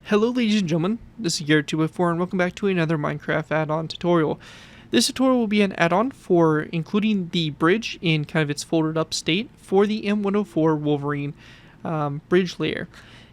Hello ladies and gentlemen, this is Garrett204 and welcome back to another Minecraft add-on tutorial. This tutorial will be an add-on for including the bridge in kind of its folded up state for the M104 Wolverine bridge layer.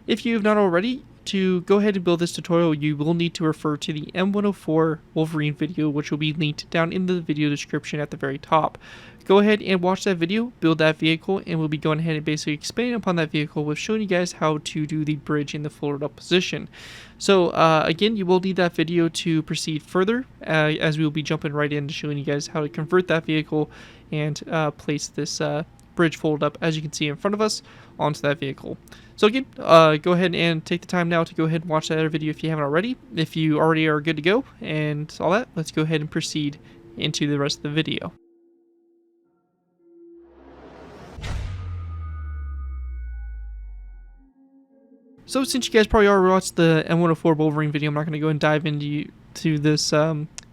If you have not already, to go ahead and build this tutorial, you will need to refer to the M104 Wolverine video, which will be linked down in the video description at the very top. Go ahead and watch that video, build that vehicle, and we'll be going ahead and basically expanding upon that vehicle with showing you guys how to do the bridge in the folded up position. So again, you will need that video to proceed further, as we will be jumping right into showing you guys how to convert that vehicle and place this bridge folded up, as you can see in front of us, onto that vehicle. So again, go ahead and take the time now to go ahead and watch that other video if you haven't already. If you already are good to go and all that, let's go ahead and proceed into the rest of the video. So since you guys probably already watched the M104 Wolverine video, I'm not going to go and dive into this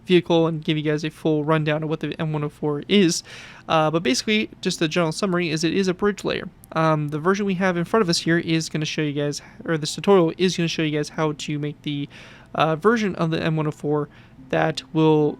vehicle and give you guys a full rundown of what the M104 is. But basically, just the general summary is it is a bridge layer. The version we have in front of us here is going to show you guys, or this tutorial is going to show you guys how to make the version of the M104 that will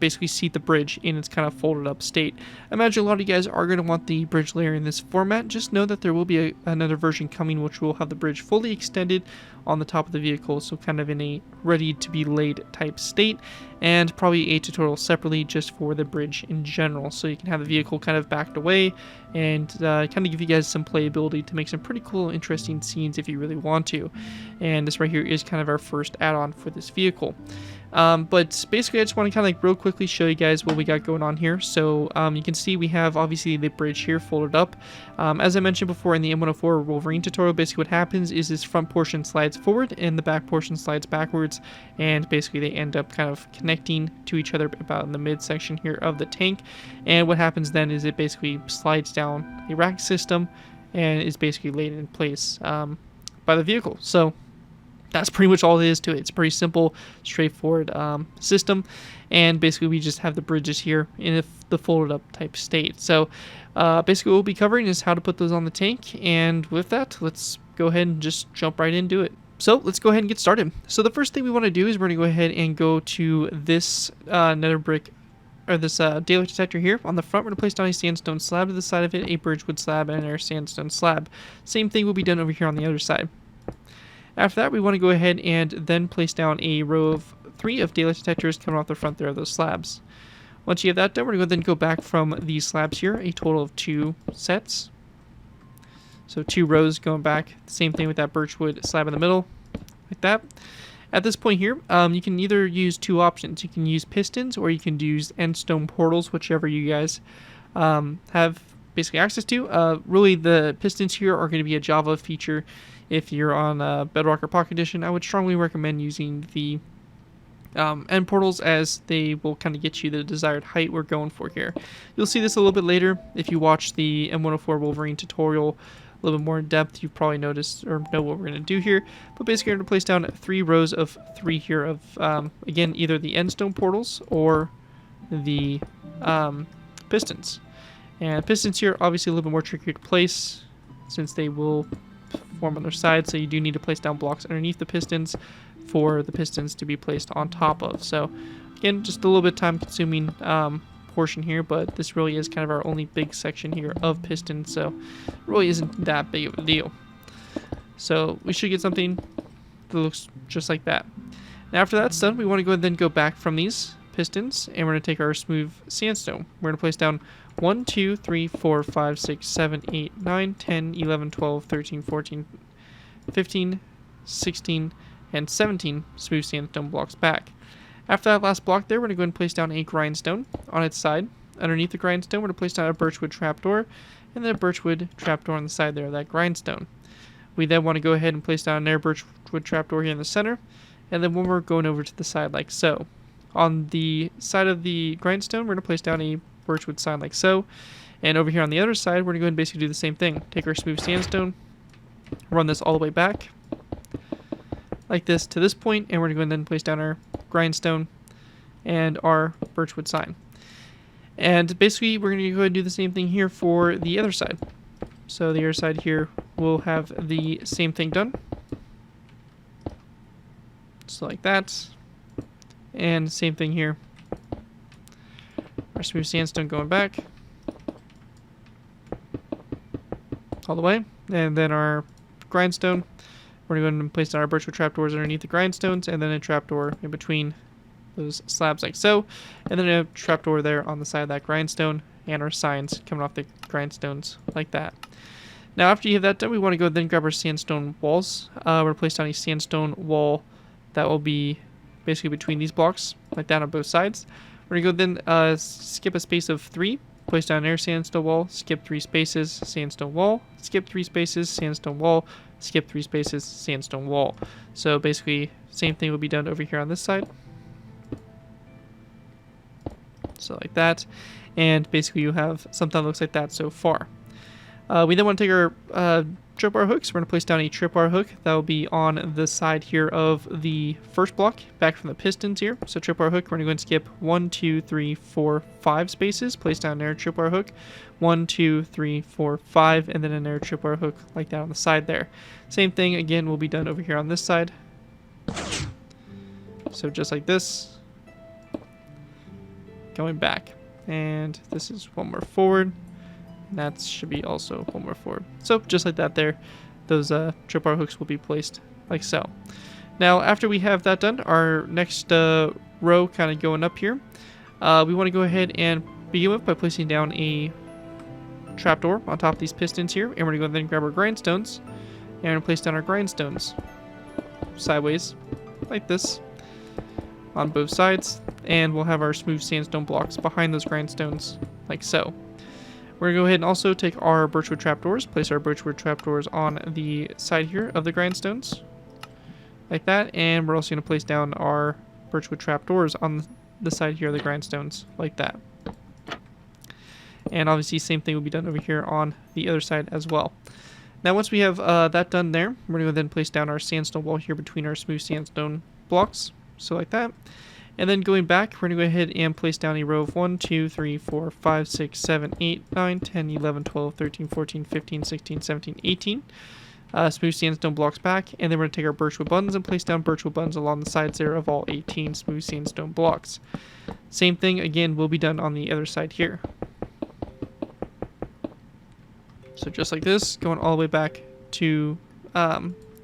basically seat the bridge in its kind of folded up state. I imagine a lot of you guys are going to want the bridge layer in this format. Just know that there will be another version coming which will have the bridge fully extended on the top of the vehicle, so kind of in a ready to be laid type state, and probably a tutorial separately just for the bridge in general, so you can have the vehicle kind of backed away and kind of give you guys some playability to make some pretty cool interesting scenes if you really want to. And this right here is kind of our first add-on for this vehicle. But basically I just want to kind of real quickly show you guys what we got going on here. So you can see we have obviously the bridge here folded up. As I mentioned before in the M104 Wolverine tutorial, basically what happens is this front portion slides forward and the back portion slides backwards, and basically they end up kind of connecting to each other about in the midsection here of the tank. And what happens then is it basically slides down a rack system and is basically laid in place by the vehicle. So that's pretty much all it is to it. It's a pretty simple, straightforward system, and basically we just have the bridges here in the folded up type state. So basically what we'll be covering is how to put those on the tank, and with that, let's go ahead and just jump right into it. So let's go ahead and get started. So the first thing we want to do is we're going to go ahead and go to this nether brick, or this daylight detector here. On the front, we're going to place down a sandstone slab, to the side of it a birchwood slab, and our sandstone slab. Same thing will be done over here on the other side. After that, we want to go ahead and then place down a row of 3 of daylight detectors coming off the front there of those slabs. Once you have that done, we're going to then go back from these slabs here, a total of 2 sets. So 2 rows going back. Same thing with that birchwood slab in the middle, like that. At this point here, you can either use 2 options. You can use pistons or you can use endstone portals, whichever you guys have basically access to. Really, the pistons here are going to be a Java feature. If you're on Bedrock or Pocket Edition, I would strongly recommend using the end portals, as they will kind of get you the desired height we're going for here. You'll see this a little bit later if you watch the M104 Wolverine tutorial a little bit more in depth. You've probably noticed or know what we're going to do here. But basically, we're going to place down 3 rows of 3 here of, again, either the endstone portals or the pistons. And pistons here are obviously a little bit more tricky to place since they will form on their side, so you do need to place down blocks underneath the pistons for the pistons to be placed on top of. So again, just a little bit time consuming portion here, but this really is kind of our only big section here of pistons, so it really isn't that big of a deal. So we should get something that looks just like that. And after that's done, we want to go and then go back from these pistons, and we're going to take our smooth sandstone. We're going to place down 1, 2, 3, 4, 5, 6, 7, 8, 9, 10, 11, 12, 13, 14, 15, 16, and 17 smooth sandstone blocks back. After that last block there, we're going to go ahead and place down a grindstone on its side. Underneath the grindstone, we're going to place down a birchwood trapdoor, and then a birchwood trapdoor on the side there of that grindstone. We then want to go ahead and place down another birchwood trapdoor here in the center, and then when we're going over to the side like so. On the side of the grindstone, we're going to place down a birchwood sign like so, and over here on the other side, we're going to go ahead and basically do the same thing. Take our smooth sandstone, run this all the way back like this to this point, and we're going to go ahead and then place down our grindstone and our birchwood sign. And basically, we're going to go ahead and do the same thing here for the other side. So the other side here will have the same thing done. So like that. And same thing here. Our smooth sandstone going back all the way. And then our grindstone. We're going to go ahead and place down our birchwood trapdoors underneath the grindstones, and then a trapdoor in between those slabs like so. And then a trapdoor there on the side of that grindstone, and our signs coming off the grindstones like that. Now after you have that done, we want to go then grab our sandstone walls. We're going to place down a sandstone wall that will be basically between these blocks, like that on both sides. We're going to go then skip a space of 3, place down an air sandstone wall, skip 3 spaces, sandstone wall, skip 3 spaces, sandstone wall, skip 3 spaces, sandstone wall. So basically, same thing will be done over here on this side. So like that. And basically you have something that looks like that so far. We then want to take our tripwire hooks. We're going to place down a tripwire hook that will be on the side here of the first block, back from the pistons here. So tripwire hook, we're going to go and skip 1, 2, 3, 4, 5 spaces. Place down an air tripwire hook. 1, 2, 3, 4, 5, and then an air tripwire hook like that on the side there. Same thing again will be done over here on this side. So just like this, going back, and this is one more forward. That should be also one more forward. So just like that there, those tripwire hooks will be placed like so. Now after we have that done, our next row kind of going up here, we want to go ahead and begin with by placing down a trapdoor on top of these pistons here, and we're going to go then grab our grindstones, and we're going to place down our grindstones sideways like this on both sides, and we'll have our smooth sandstone blocks behind those grindstones like so. We're going to go ahead and also take our birchwood trapdoors, place our birchwood trapdoors on the side here of the grindstones, like that, and we're also going to place down our birchwood trapdoors on the side here of the grindstones, like that. And obviously same thing will be done over here on the other side as well. Now once we have that done there, we're going to then place down our sandstone wall here between our smooth sandstone blocks, so like that. And then going back, we're going to go ahead and place down a row of 1, 2, 3, 4, 5, 6, 7, 8, 9, 10, 11, 12, 13, 14, 15, 16, 17, 18. Smooth sandstone blocks back, and then we're going to take our birchwood buttons and place down birchwood buttons along the sides there of all 18 smooth sandstone blocks. Same thing again will be done on the other side here. So just like this, going all the way back to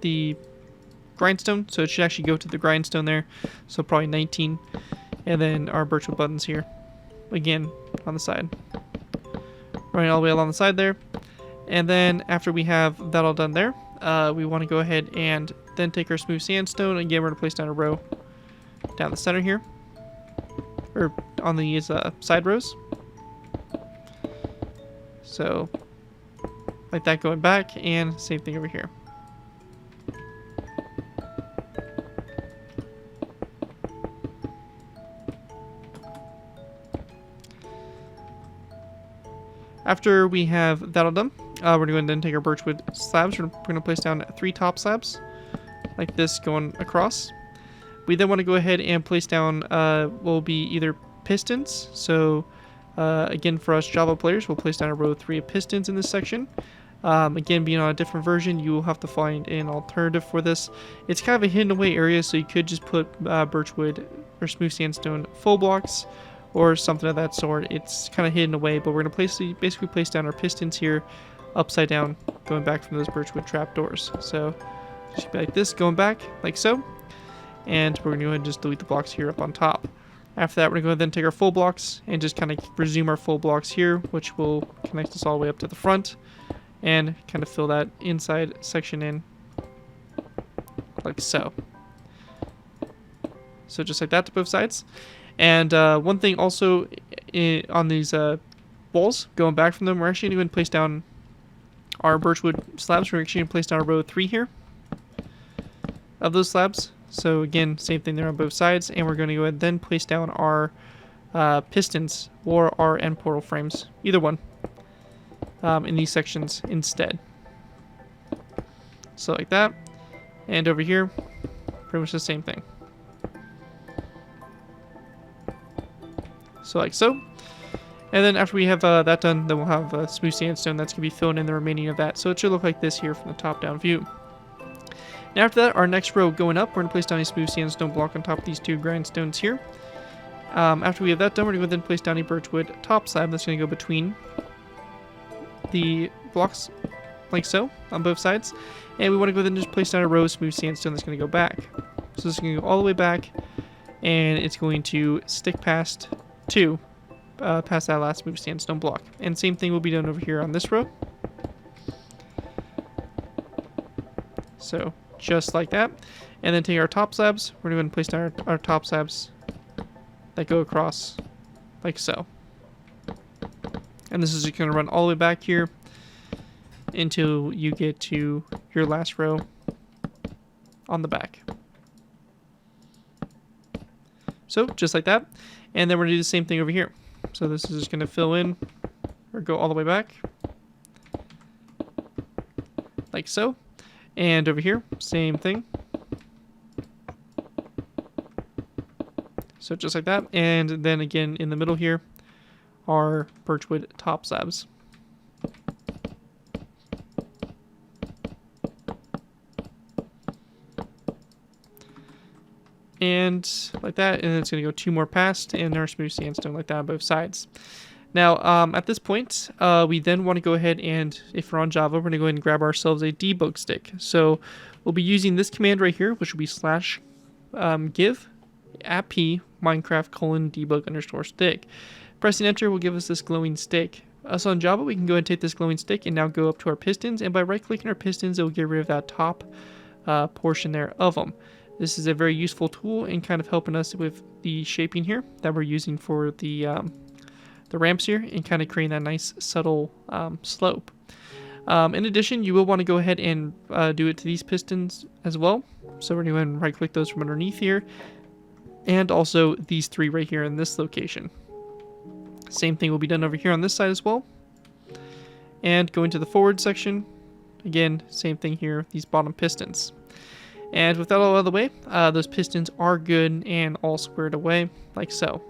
the grindstone. So it should actually go to the grindstone there. So probably 19. And then our birchwood buttons here. Again, on the side. Running all the way along the side there. And then after we have that all done there, we want to go ahead and then take our smooth sandstone. Again, we're going to place down a row down the center here. Or on these side rows. So like that going back, and same thing over here. After we have that all done, we're going to go ahead and take our birchwood slabs. We're going to place down 3 top slabs, like this, going across. We then want to go ahead and place down will be either pistons. So again, for us Java players, we'll place down a row of 3 of pistons in this section. Again, being on a different version, you will have to find an alternative for this. It's kind of a hidden away area, so you could just put birchwood or smooth sandstone full blocks or something of that sort. It's kind of hidden away, but we're going to basically place down our pistons here upside down, going back from those birchwood trapdoors. So it should be like this, going back like so. And we're going to go ahead and just delete the blocks here up on top. After that, we're going to go ahead and take our full blocks and just kind of resume our full blocks here, which will connect us all the way up to the front and kind of fill that inside section in like so. So just like that to both sides. And one thing also on these walls, going back from them, we're actually going to place down our birchwood slabs. We're actually going to place down a row of 3 here of those slabs. So again, same thing there on both sides. And we're going to go ahead and then place down our pistons or our end portal frames, either one, in these sections instead. So like that. And over here, pretty much the same thing. So like so. And then after we have that done, then we'll have smooth sandstone that's going to be filling in the remaining of that. So it should look like this here from the top down view. Now after that, our next row going up, we're going to place down a smooth sandstone block on top of these 2 grindstones here. After we have that done, we're going to go ahead and place down a birchwood top slab that's going to go between the blocks like so on both sides. And we want to go ahead and just place down a row of smooth sandstone that's going to go back. So this is going to go all the way back, and it's going to stick past past that last smooth sandstone block. And same thing will be done over here on this row. So just like that. And then take our top slabs. We're going to place down our top slabs that go across like so. And this is just going to run all the way back here until you get to your last row on the back. So just like that. And then we're going to do the same thing over here. So this is just going to fill in or go all the way back like so. And over here, same thing. So just like that. And then again in the middle here are birchwood top slabs. And like that, and it's going to go 2 more past, and our smooth sandstone like that on both sides. Now, at this point, we then want to go ahead and, if we're on Java, we're going to go ahead and grab ourselves a debug stick. So we'll be using this command right here, which will be /give @p minecraft :debug _stick. Pressing enter will give us this glowing stick. Us on Java, we can go ahead and take this glowing stick and now go up to our pistons, and by right-clicking our pistons, it will get rid of that top portion there of them. This is a very useful tool in kind of helping us with the shaping here that we're using for the ramps here, and kind of creating that nice subtle slope. In addition, you will want to go ahead and do it to these pistons as well. So we're going to go ahead and right click those from underneath here, and also these 3 right here in this location. Same thing will be done over here on this side as well. And go into the forward section. Again, same thing here, these bottom pistons. And with that all out of the way, those pistons are good and all squared away, like so.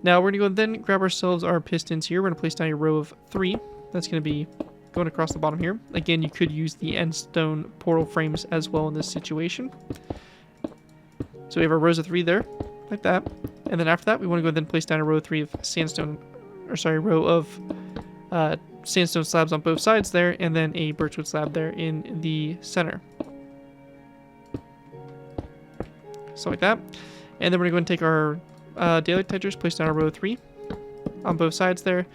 Now we're going to go then grab ourselves our pistons here. We're going to place down a row of 3. That's going to be going across the bottom here. Again, you could use the end stone portal frames as well in this situation. So we have our rows of 3 there, like that. And then after that, we want to go then place down a row of 3 of sandstone, row of sandstone slabs on both sides there, and then a birchwood slab there in the center. So like that. And then we're going to go and take our daylight detectors, place down a row of 3 on both sides there.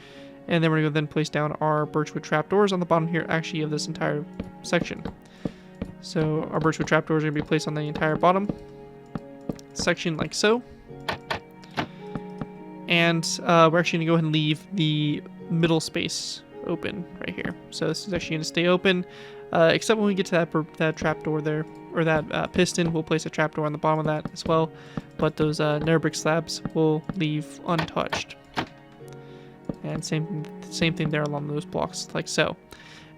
And then we're going to then place down our birchwood trapdoors on the bottom here, actually, of this entire section. So our birchwood trapdoors are going to be placed on the entire bottom section like so. And we're actually going to go ahead and leave the middle space open right here. So this is actually going to stay open, except when we get to that trapdoor there, or that piston, we'll place a trapdoor on the bottom of that as well. But those nether brick slabs will leave untouched. And same thing there along those blocks, like so.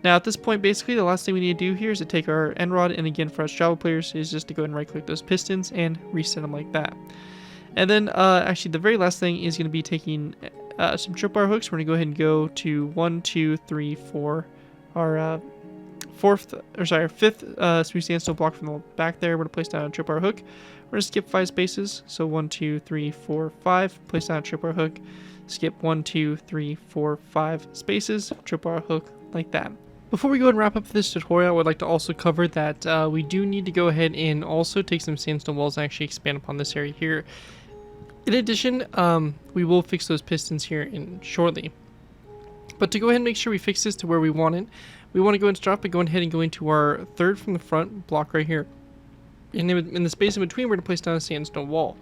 Now at this point, basically, the last thing we need to do here is to take our end rod, and again, for us Java players, is just to go ahead and right-click those pistons and reset them like that. And then, actually, the very last thing is going to be taking some tripwire hooks. We're going to go ahead and go to 1, 2, 3, 4, our fifth smooth sandstone block from the back there. We're going to place down a tripwire hook. We're going to skip 5 spaces. So 1, 2, 3, 4, 5. Place down a tripwire hook. Skip 1, 2, 3, 4, 5 spaces. Tripwire hook like that. Before we go and wrap up this tutorial, I would like to also cover that we do need to go ahead and also take some sandstone walls and actually expand upon this area here. In addition, we will fix those pistons here in shortly. But to go ahead and make sure we fix this to where we want it, we want to go and start by going ahead and go into our third from the front block right here. And in the space in between, we're going to place down a sandstone wall.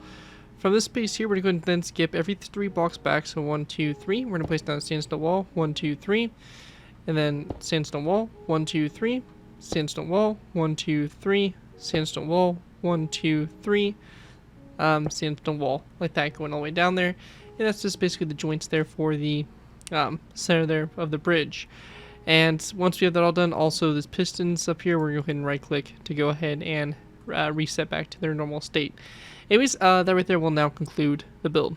From this space here, we're going to go and then skip every 3 blocks back. So 1, 2, 3. We're going to place down a sandstone wall. 1, 2, 3. And then sandstone wall. 1, 2, 3. Sandstone wall. 1, 2, 3. Sandstone wall. 1, 2, 3. Sandstone wall, like that, going all the way down there. And that's just basically the joints there for the center there of the bridge. And once we have that all done, also this pistons up here, we're going to go ahead and right click to go ahead and reset back to their normal state. Anyways, that right there will now conclude the build.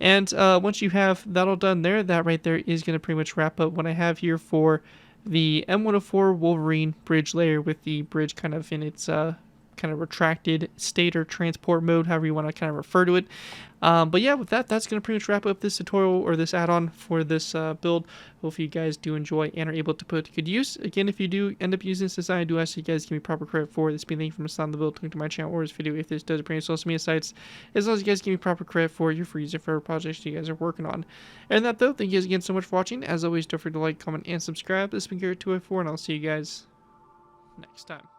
And once you have that all done there, that right there is going to pretty much wrap up what I have here for the M104 Wolverine bridge layer with the bridge kind of in its kind of retracted state or transport mode, however you want to kind of refer to it. But yeah, with that, that's going to pretty much wrap up this tutorial or this add-on for this build. Hopefully you guys do enjoy and are able to put to good use. Again, if you do end up using this design, I do ask you guys give me proper credit for this being linked from the start of the build, link to my channel or this video if this does bring social media sites. As long as you guys give me proper credit for your free user for projects you guys are working on. And that though, thank you guys again so much for watching. As always, don't forget to like, comment, and subscribe. This has been Garrett204, and I'll see you guys next time.